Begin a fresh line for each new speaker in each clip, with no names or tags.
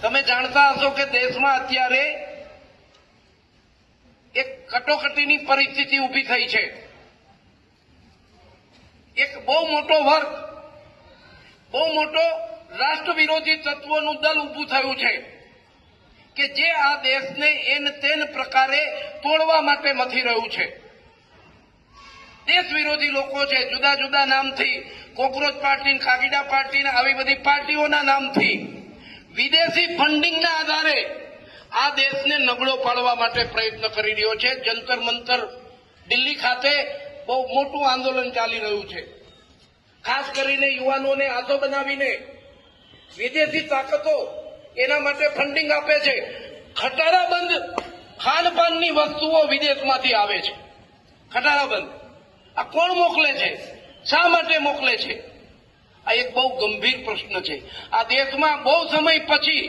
તમે જાણતા હશો કે દેશમાં અત્યારે એક કટોકટીની પરિસ્થિતિ ઊભી થઈ છે। એક બહુ મોટો વર્ગ, બહુ મોટો રાષ્ટ્ર વિરોધી તત્વોનું દળ ઊભું થયું છે કે જે આ દેશને એન તેન પ્રકારે તોડવા માટે મથી રહ્યું છે। દેશ વિરોધી લોકો છે, જુદા જુદા નામથી, કોકરોચ પાર્ટી, કાગીડા પાર્ટી, આવી બધી પાર્ટીઓના નામથી વિદેશી ફંડિંગના આધારે આ દેશને નબળો પાડવા માટે પ્રયત્ન કરી રહ્યો છે। જંતર મંતર દિલ્હી ખાતે બહુ મોટું આંદોલન ચાલી રહ્યું છે। ખાસ કરીને યુવાનોને આધો બનાવીને વિદેશી તાકાતો એના માટે ફંડિંગ આપે છે। ખટારાબંધ ખાનપાનની વસ્તુઓ વિદેશમાંથી આવે છે। ખટારાબંધ આ કોણ મોકલે છે? શા માટે મોકલે છે? આ એક બહુ ગંભીર પ્રશ્ન છે। આ દેશમાં બહુ સમય પછી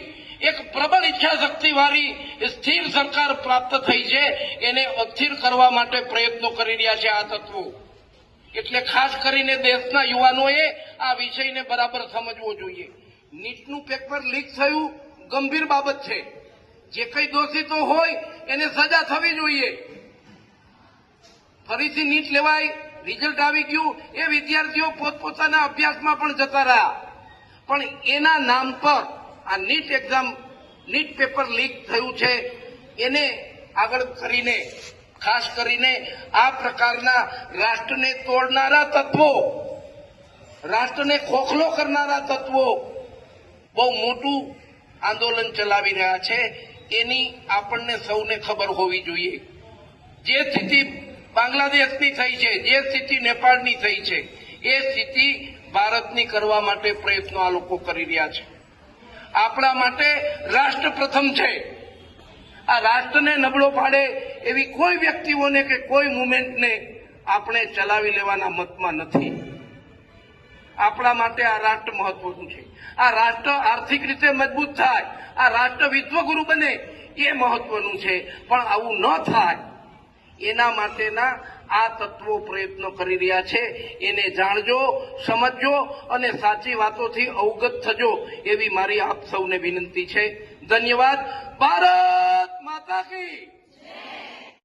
એક પ્રબળ ઈચ્છા શક્તિ વાળી સ્થિર સરકાર પ્રાપ્ત થઈ છે, એને અસ્થિર કરવા માટે પ્રયત્નો કરી રહ્યા છે આ તત્વો। એટલે ખાસ કરીને દેશના યુવાનોએ આ વિષયને બરાબર સમજવો જોઈએ। નીટનું પેપર લીક થયું ગંભીર બાબત છે। જે કંઈ દોષિતો હોય એને સજા થવી જોઈએ। ફરીથી નીટ લેવાય, રિઝલ્ટ આવી ગયું, એ વિદ્યાર્થીઓ પોતપોતાના અભ્યાસમાં પણ જતા રહ્યા, પણ એના નામ પર આ NEET exam, NEET paper leak થયું છે, એને આગળ કરીને ખાસ કરીને આ પ્રકારના રાષ્ટ્રને તોડનારા તત્વો, રાષ્ટ્રને ખોખલો કરનારા તત્વો બહુ મોટું આંદોલન ચલાવી રહ્યા છે। એની આપણને સૌને ખબર હોવી જોઈએ। જે સ્થિતિ બાંગ્લાદેશની થઈ છે, જે સ્થિતિ નેપાળની થઈ છે, એ સ્થિતિ ભારતની કરવા માટે પ્રયત્નો આ લોકો કરી રહ્યા છે। આપણા માટે રાષ્ટ્ર પ્રથમ છે। આ રાષ્ટ્રને નબળો પાડે એવી કોઈ વ્યક્તિઓને કે કોઈ મુવમેન્ટને આપણે ચલાવી લેવાના મતમાં નથી। આપણા માટે આ રાષ્ટ્ર મહત્વનું છે। આ રાષ્ટ્ર આર્થિક રીતે મજબૂત થાય, આ રાષ્ટ્ર વિશ્વગુરુ બને, એ મહત્વનું છે। પણ આવું ન થાય એના માટેના આ તત્વો પ્રયત્નો કરી રહ્યા છે। એને જાણજો, સમજજો અને સાચી વાતોથી અવગત થજો, એવી મારી આપ સૌને વિનંતી છે। ધન્યવાદ। ભારત માતા કી।